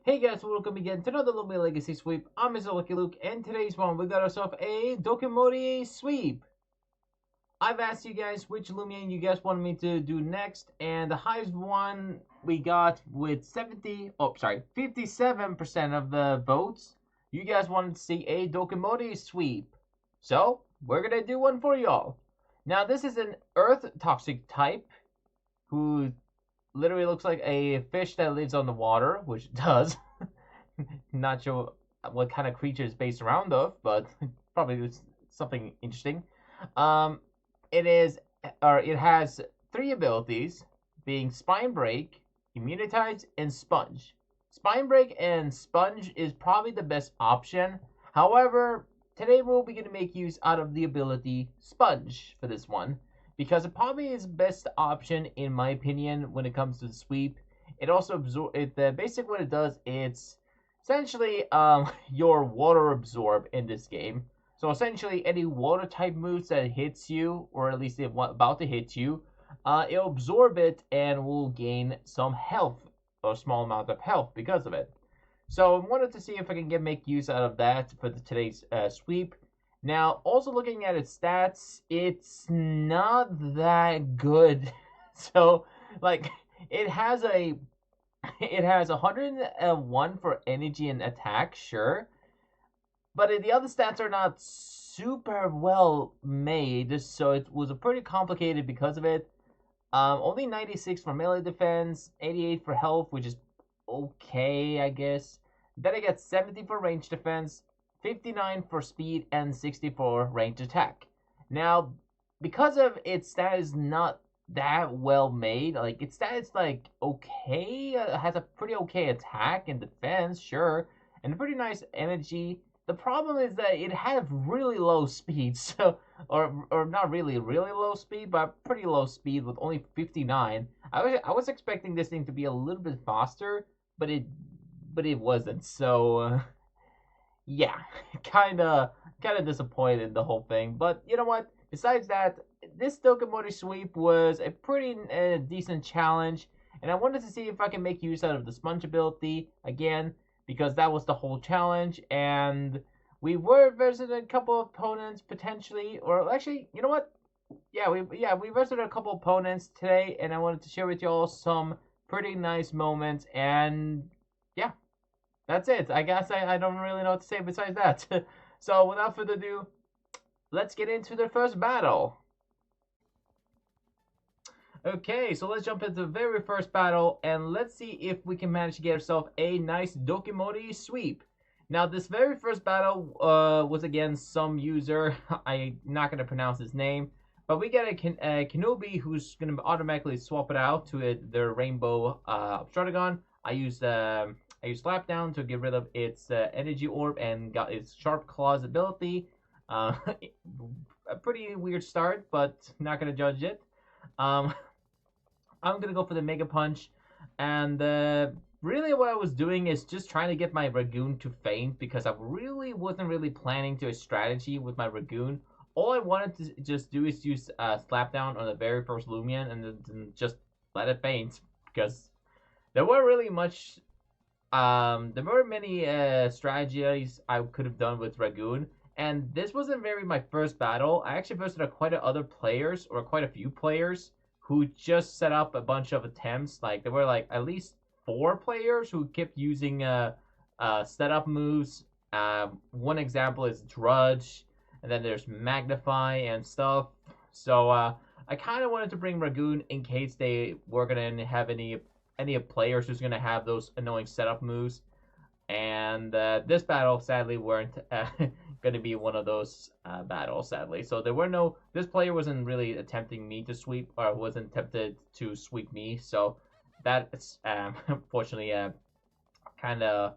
Hey guys, welcome again to another Loomian Legacy Sweep. I'm Mr. Lucky Luke, and today's one we got ourselves a Dokumori sweep. I've asked you guys which Loomian you guys wanted me to do next, and the highest one we got with 57% of the votes. You guys wanted to see a Dokumori sweep. So, we're gonna do one for y'all. Now, this is an Earth Toxic type who literally looks like a fish that lives on the water, which it does. Not sure what kind of creature it's based around of, but probably something interesting. Um, it has three abilities, being Spine Break, Immunitize, and Sponge. Spine Break and Sponge is probably the best option. However, today we'll be going to make use out of the ability Sponge for this one, because it probably is the best option in my opinion when it comes to the sweep. It also basically what it does, it's essentially your water absorb in this game. So essentially any water type moves that hits you, or at least about to hit you, it'll absorb it and will gain some health, or a small amount of health because of it. So I wanted to see if I can make use out of that for today's sweep. Now, also looking at its stats, it's not that good. So, like, it has 101 for energy and attack, sure, but the other stats are not super well made, so it was a pretty complicated because of it. Only 96 for melee defense, 88 for health, which is okay, I guess. Then I get 70 for range defense, 59 for speed, and 60 for range attack. Now, because of its stat is not that well made, like its stat is like okay, has a pretty okay attack and defense, sure, and a pretty nice energy. The problem is that it has really low speed, so or not really low speed, but pretty low speed with only 59. I was expecting this thing to be a little bit faster, but it wasn't. So yeah, kind of disappointed in the whole thing. But you know what? Besides that, this Dokumori sweep was a pretty decent challenge, and I wanted to see if I can make use out of the sponge ability again, because that was the whole challenge. And we were versus a couple of opponents potentially, or actually, you know what? We versus a couple opponents today, and I wanted to share with y'all some pretty nice moments. And yeah, that's it. I guess I don't really know what to say besides that. So without further ado, let's get into the first battle. Okay, so let's jump into the very first battle, and let's see if we can manage to get ourselves a nice Dokumori sweep. Now, this very first battle was against some user. I'm not going to pronounce his name, but we get a Kenobi who's going to automatically swap it out to their Rainbow Strategon. I used Slapdown to get rid of its energy orb and got its Sharp Claws ability. A pretty weird start, but not going to judge it. I'm going to go for the Mega Punch, and really what I was doing is just trying to get my Ragoon to faint, because I really wasn't really planning to a strategy with my Ragoon. All I wanted to just do is use Slapdown on the very first Loomian and then just let it faint, because there weren't really much there were many strategies I could have done with Ragoon, and this wasn't very my first battle. I actually versus quite a few players who just set up a bunch of attempts. Like there were like at least 4 players who kept using setup moves. One example is Drudge, and then there's Magnify and stuff. So I kind of wanted to bring Ragoon in case they were gonna have any players who's gonna have those annoying setup moves. And this battle sadly weren't gonna be one of those battles, sadly. So this player wasn't really attempting me to sweep, or wasn't tempted to sweep me. So that's unfortunately kind of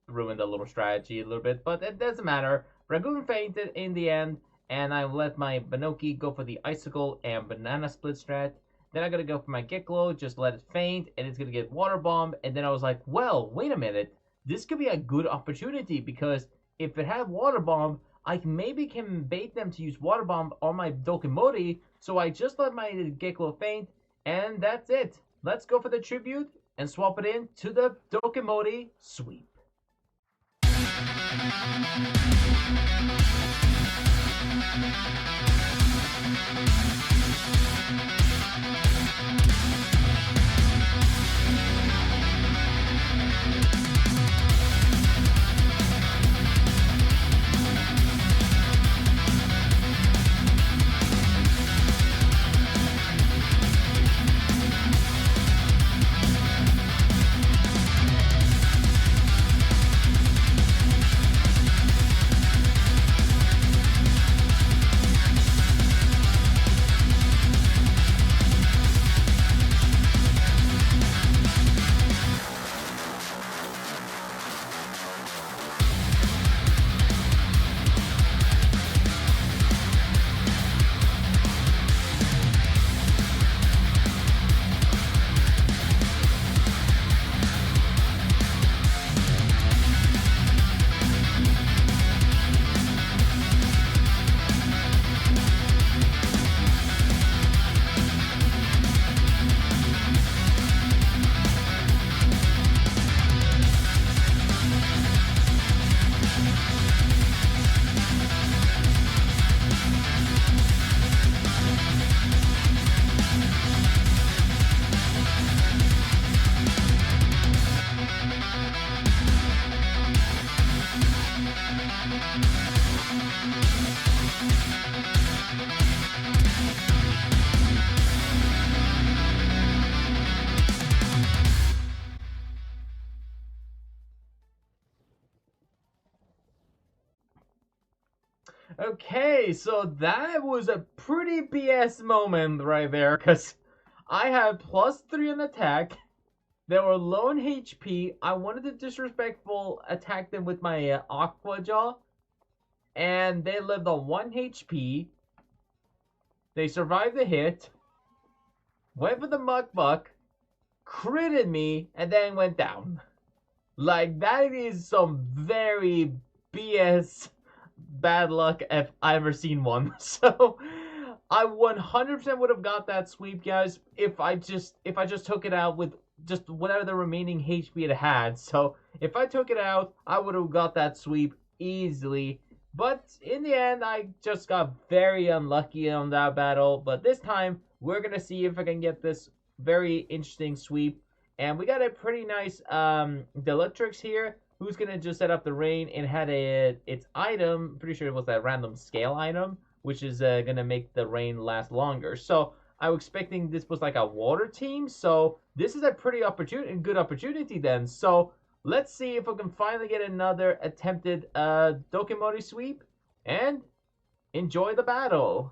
ruined the little strategy a little bit, but it doesn't matter. Ragoon fainted in the end, and I let my Banoki go for the Icicle and Banana Split strat. Then I'm gonna go for my Geklo, just let it faint, and it's gonna get Water Bomb. And then I was like, well, wait a minute, this could be a good opportunity, because if it had Water Bomb, I maybe can bait them to use Water Bomb on my Dokumori. So I just let my Geklo faint, and that's it. Let's go for the tribute, and swap it in to the Dokumori sweep. Okay, so that was a pretty BS moment right there, because I had +3 in attack. They were low in HP. I wanted to disrespectful attack them with my Aqua Jaw, and they lived on 1 HP. They survived the hit, went for the Muck Buck, critted me, and then went down. Like, that is some very BS bad luck if I ever seen one. So I 100% would have got that sweep, guys, if I just took it out with just whatever the remaining HP it had. So if I took it out, I would have got that sweep easily. But in the end, I just got very unlucky on that battle. But this time, we're gonna see if I can get this very interesting sweep. And we got a pretty nice Delutrix here, who's gonna just set up the rain and had its item. Pretty sure it was that random scale item, which is gonna make the rain last longer. So I was expecting this was like a water team. So this is a pretty good opportunity then. So let's see if we can finally get another attempted Dokumori sweep and enjoy the battle.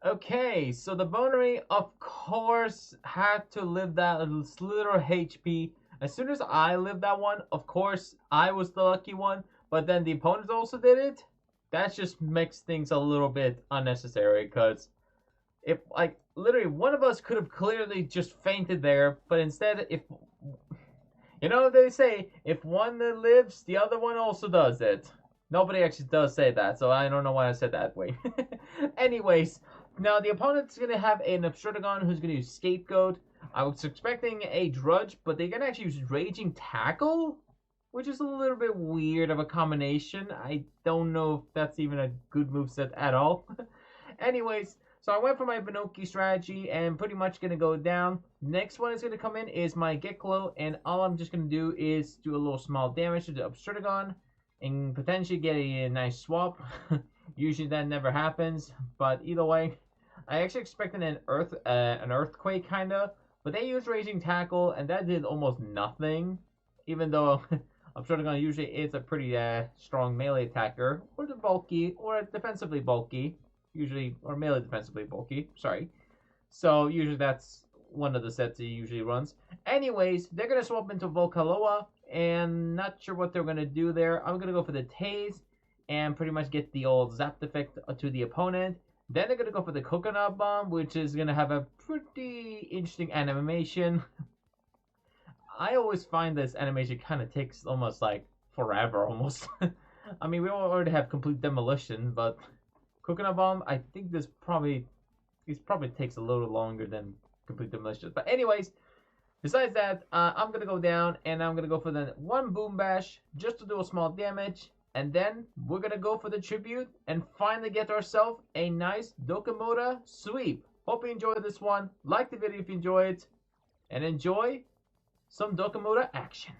Okay, so the Bonery, of course, had to live that little HP. As soon as I lived that one, of course, I was the lucky one, but then the opponents also did it. That just makes things a little bit unnecessary, because if, like, literally one of us could have clearly just fainted there, but instead, if, you know, they say, if one lives, the other one also does it. Nobody actually does say that, so I don't know why I said that way. Anyways, now the opponent's gonna have an Obstrudagon who's gonna use Scapegoat. I was expecting a Drudge, but they're gonna actually use Raging Tackle, which is a little bit weird of a combination. I don't know if that's even a good moveset at all. Anyways, so I went for my Vinoki strategy and pretty much gonna go down. Next one is gonna come in is my Geklo, and all I'm just gonna do is do a little small damage to the Obstrudagon and potentially get a nice swap. Usually that never happens, but either way, I actually expected an earthquake kinda, but they used Raging Tackle and that did almost nothing. Even though Obstrudagon usually is a pretty strong melee attacker, or the bulky, or defensively bulky, usually, or melee defensively bulky. Sorry. So usually that's one of the sets he usually runs. Anyways, they're gonna swap into Volcaloa, and not sure what they're gonna do there. I'm gonna go for the Tase and pretty much get the old Zap effect to the opponent. Then they're gonna go for the Coconut Bomb, which is gonna have a pretty interesting animation. I always find this animation kind of takes almost like forever, almost. I mean, we already have complete demolition, but Coconut Bomb, I think this probably takes a little longer than complete demolition. But anyways, besides that, I'm gonna go down and I'm gonna go for the one Boom Bash just to do a small damage, and then we're gonna go for the tribute and finally get ourselves a nice Dokumori sweep. Hope you enjoyed this one. Like the video if you enjoy it, and enjoy some Dokumori action.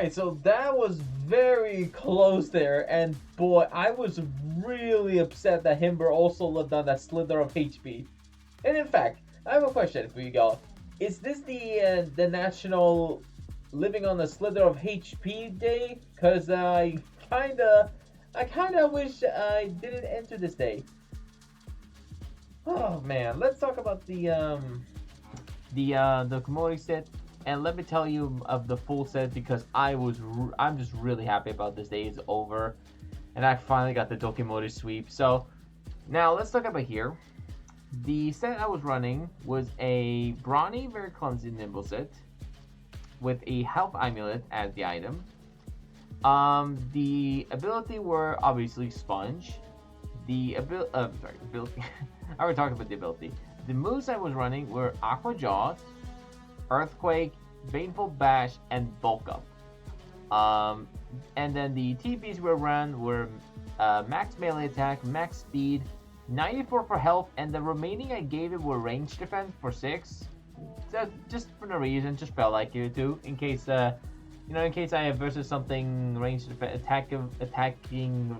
Alright, so that was very close there, and boy, I was really upset that Himber also lived on that slither of HP. And in fact, I have a question for you guys. Is this the national living on the slither of HP day? Cause I kinda wish I didn't enter this day. Oh man, let's talk about the Dokumori set, and let me tell you of the full set because I'm just really happy about this day is over, and I finally got the Dokumori sweep. So now let's talk about here. The set I was running was a brawny, very clumsy nimble set with a health amulet as the item. The ability were obviously sponge. The ability. I already talked about the ability. The moves I was running were Aqua Jaws, Earthquake, Baneful Bash, and Bulk Up. And then the TPs we ran were max melee attack, max speed, 94 for health, and the remaining I gave it were range defense for 6. So just for no reason, just felt like it too, in case in case I have versus something ranged attacking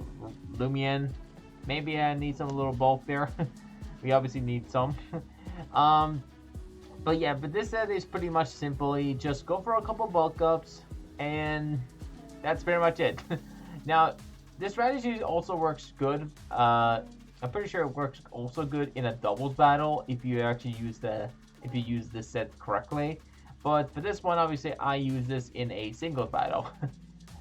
Loomian. Maybe I need some little bulk there. We obviously need some. But yeah, but this set is pretty much simply just go for a couple bulk ups, and that's pretty much it. Now, this strategy also works good. I'm pretty sure it works also good in a doubles battle if you actually use this set correctly. But for this one, obviously, I use this in a singles battle.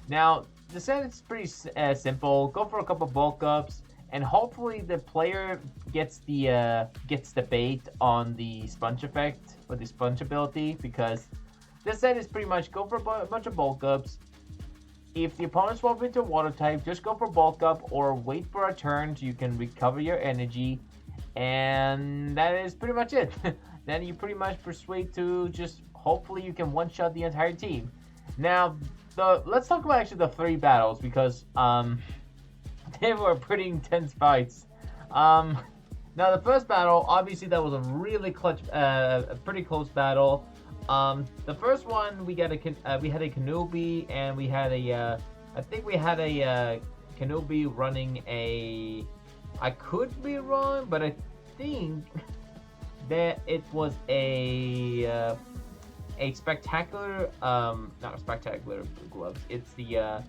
Now, the set is pretty simple. Go for a couple bulk ups, and hopefully the player gets the bait on the sponge effect or the sponge ability, because this set is pretty much go for a bunch of bulk ups. If the opponent swaps into water type, just go for bulk up or wait for a turn so you can recover your energy, and that is pretty much it. Then you pretty much persuade to just hopefully you can one-shot the entire team. Now, let's talk about actually the 3 battles, because they were pretty intense fights. Now the first battle, obviously that was a really clutch, a pretty close battle. The first one we had a Kenobi, and we had a I think we had a Kenobi running a. I could be wrong, but I think that it was a spectacular, not a spectacular gloves. It's the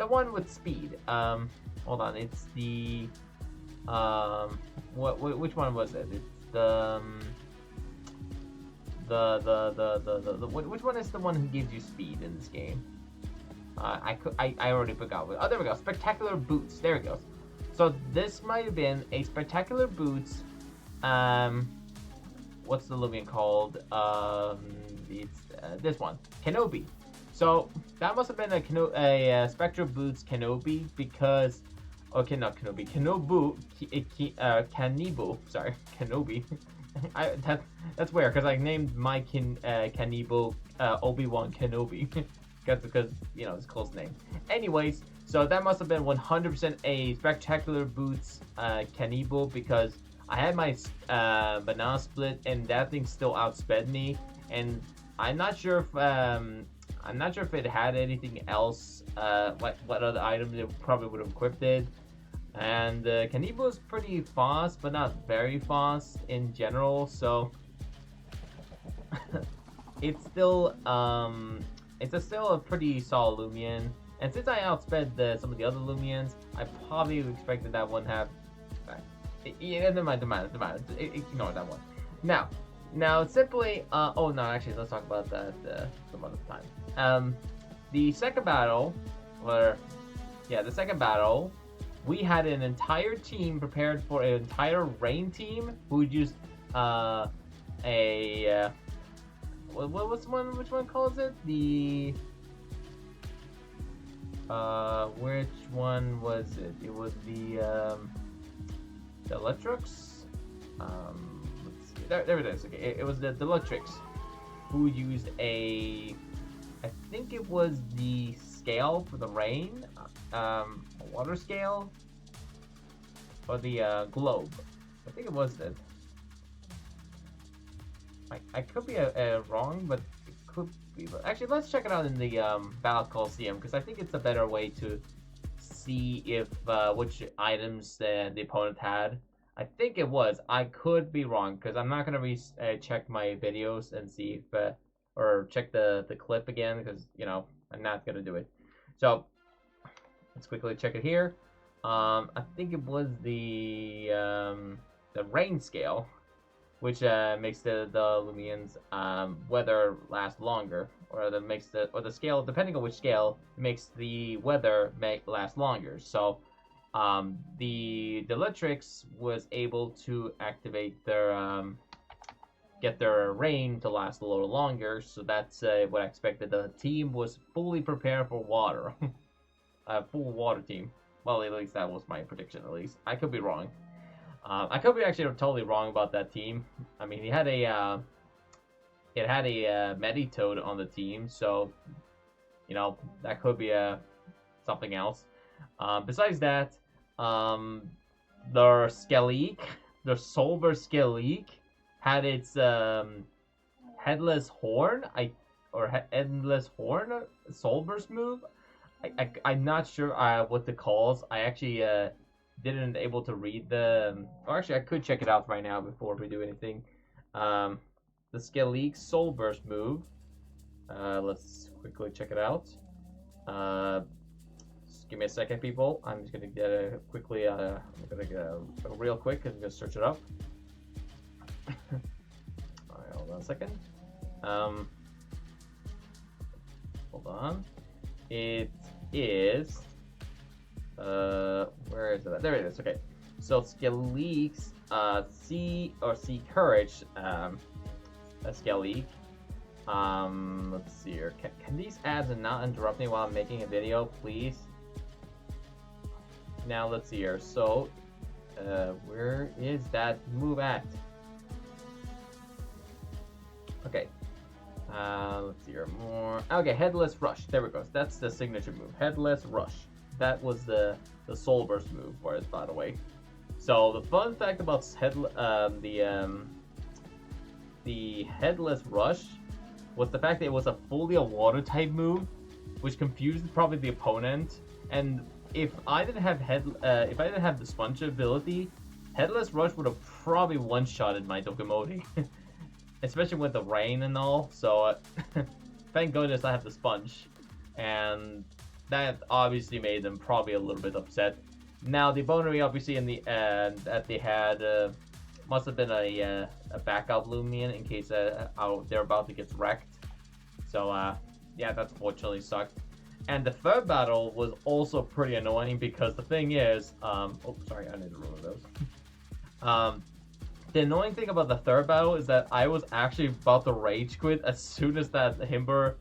one with speed. Hold on, it's the which one was it? It's which one is the one who gives you speed in this game? I already forgot. Oh, there we go. Spectacular boots. There it goes. So this might have been a spectacular boots. What's the Loomian called? It's this one, Kenobi. So that must have been a Spectral Boots Kenobi, because okay, not Kenobi, Kanibu. Sorry, Kenobi. That's weird, because I named my Kanibu Obi-Wan Kenobi. because it's a close name. Anyways, so that must have been 100% a Spectacular Boots Kanibu, because I had my banana split, and that thing still outsped me, and I'm not sure if it had anything else, what other items it probably would have equipped it. And Kanibu is pretty fast, but not very fast in general, so it's still still a pretty solid Loomian. And since I outsped some of the other Loomians, I probably expected that one have. Never mind. Ignore that one. Now simply. Oh no, actually, let's talk about that some other time. The second battle, the second battle, we had an entire team prepared for an entire rain team who used which one calls it? Which one was it? It was the Electrix. Let's see. There it is. Okay, it was the Electrix who used I think it was the scale for the rain, a water scale, or the globe. I think it was that. I could be wrong, but HP. But actually, let's check it out in the Battle Coliseum, because I think it's a better way to see if which items the opponent had. I think it was. I could be wrong, because I'm not gonna check my videos and see if or check the clip again, because you know I'm not gonna do it. So let's quickly check it here. I think it was the rain scale, which makes the Loomian's weather last longer, or the scale, depending on which scale, makes the weather last longer. So the Electrics was able to activate their get their rain to last a little longer. So that's what I expected. The team was fully prepared for water, full water team. Well, at least that was my prediction. At least I could be wrong. I could be actually totally wrong about that team. I mean, it had a Meditoad on the team, so you know that could be something else. Besides that, the Skellige, the Solver Skellige, had its headless horn, endless horn, Solver's move. I'm not sure what the calls. I actually didn't able to read the. Or actually, I could check it out right now before we do anything. The Skellige Solver's move. Let's quickly check it out. Just give me a second, people. I'm just gonna get quickly. I'm gonna go real quick and just search it up. Alright, hold on a second. Hold on. It is. Where is it at? There it is. Okay. So Skellige's Sea Courage Skellige. Let's see here. Can these ads not interrupt me while I'm making a video, please? Now let's see here. So where is that move at? Okay. Let's see here more. Okay, Headless Rush. There we go. That's the signature move. Headless Rush. That was the Solver's move for it, by the way. So the fun fact about the Headless Rush was the fact that it was a fully water type move, which confused probably the opponent. And if I didn't have the sponge ability, Headless Rush would have probably one-shotted my Dokumori. Especially with the rain and all, so thank goodness I have the sponge, and that obviously made them probably a little bit upset. Now the Bonery obviously in the end that they had must have been a backup Loomian in case they're about to get wrecked. So yeah, that fortunately sucked. And the third battle was also pretty annoying because the thing is, oh sorry, I need to remove those. The annoying thing about the third battle is that I was actually about to rage quit as soon as that Himber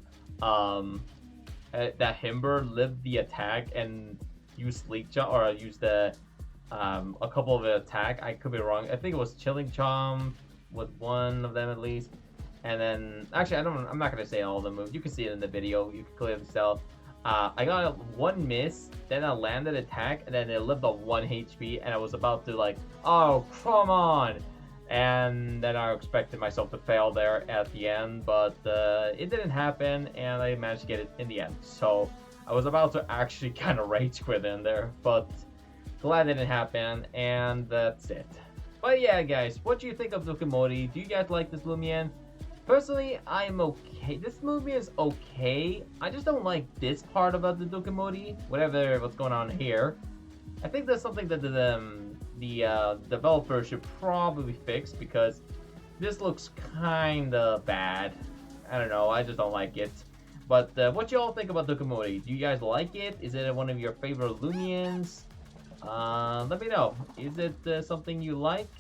lived the attack and used Leak Jump, or used a couple of the attack. I could be wrong. I think it was Chilling Chomp with one of them at least. And then actually I'm not gonna say all the moves. You can see it in the video. You can clearly tell. I got one miss, then I landed attack, and then it lived on 1 HP, and I was about to like, oh come on. And then I expected myself to fail there at the end, but it didn't happen, and I managed to get it in the end. So I was about to actually kind of rage quit in there, but glad it didn't happen, and that's it. But yeah, guys, what do you think of Dokumori? Do you guys like this Loomian? Personally, I'm okay. This Loomian is okay. I just don't like this part about the Dokumori, what's going on here. I think that's something that the developer should probably fix, because this looks kinda bad. I don't know, I just don't like it. But what you all think about Dokumori? Do you guys like it? Is it one of your favorite Loomians? Let me know. Is it something you like?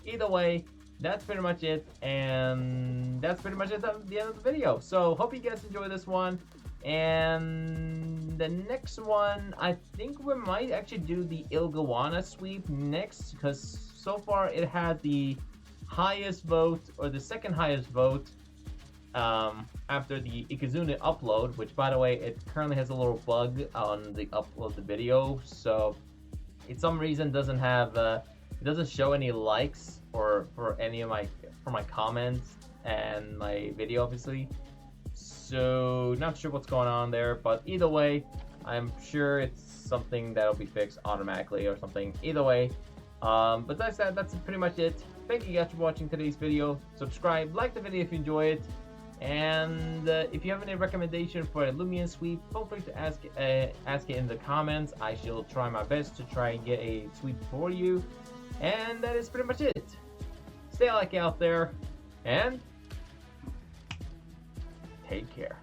Either way, that's pretty much it, and that's pretty much it at the end of the video. So hope you guys enjoy this one. And the next one, I think we might actually do the Ilgawana sweep next, because so far it had the highest vote, or the second highest vote, after the Ikizuna upload, which by the way, it currently has a little bug on the upload of the video, so for some reason doesn't have it doesn't show any likes for any of my comments and my video, obviously. So not sure what's going on there, but either way, I'm sure it's something that'll be fixed automatically or something. Either way, but that's pretty much it. Thank you guys for watching today's video. Subscribe, like the video if you enjoy it, and if you have any recommendation for a Loomian sweep, feel free to ask it in the comments. I shall try my best to try and get a sweep for you. And that is pretty much it. Stay lucky out there, and take care.